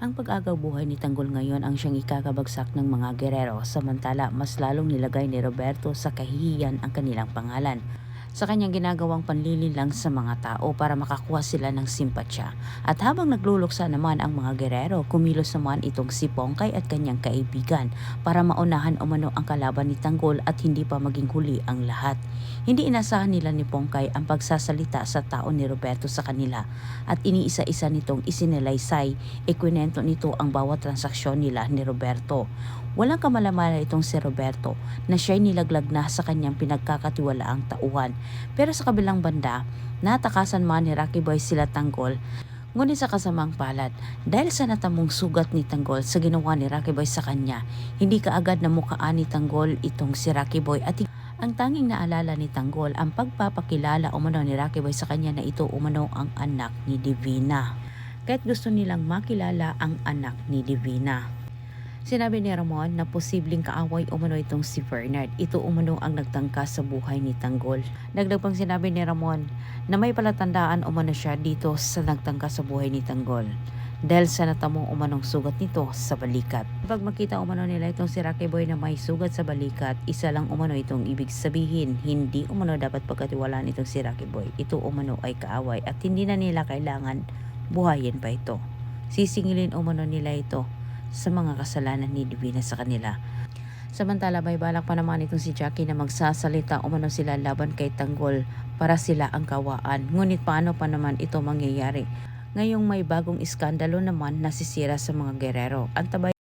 Ang pag-agaw buhay ni Tanggol ngayon ang siyang ikakabagsak ng mga gerero, samantala mas lalong nilagay ni Roberto sa kahihiyan ang kanilang pangalan sa kanyang ginagawang panlilinlang sa mga tao para makakuha sila ng simpatsya. At habang nagluluksa naman ang mga gerero, kumilos naman itong si Pongkay at kanyang kaibigan para maunahan umano ang kalaban ni Tanggol at hindi pa maging huli ang lahat. Hindi inasahan nila ni Pongkay ang pagsasalita sa tao ni Roberto sa kanila at iniisa-isa nitong isinalaysay, ikwinento nito ang bawat transaksyon nila ni Roberto. Walang kamalamala itong si Roberto na siya'y nilaglag na sa kanyang pinagkakatiwalaang tauhan. Pero sa kabilang banda, natakasan man ni Rocky Boy sila Tanggol, ngunit sa kasamang palad, dahil sa natamong sugat ni Tanggol sa ginawa ni Rocky Boy sa kanya, hindi kaagad na mukhaan ni Tanggol itong si Rocky Boy at ang tanging naalala ni Tanggol ang pagpapakilala umano ni Rocky Boy sa kanya na ito umano ang anak ni Divina. Kahit gusto nilang makilala ang anak ni Divina. Sinabi ni Ramon na posibleng kaaway umano itong si Fernand. Ito umano ang nagtangka sa buhay ni Tanggol. Dagdag pang sinabi ni Ramon na may palatandaan umano siya dito sa nagtangka sa buhay ni Tanggol dahil sa natamong umanong sugat nito sa balikat. Kapag makita umano nila itong si Rocky Boy na may sugat sa balikat, isa lang umano itong ibig sabihin, hindi umano dapat pagkatiwalaan itong si Rocky Boy. Ito umano ay kaaway at hindi na nila kailangan buhayin pa ito. Sisingilin umano nila ito sa mga kasalanan ni Divina sa kanila. Samantala may balak pa naman itong si Jackie na magsasalita umano sila laban kay Tanggol para sila ang kawaan. Ngunit paano pa naman ito mangyayari? Ngayong may bagong iskandalo naman nasisira sa mga gerero. Antabay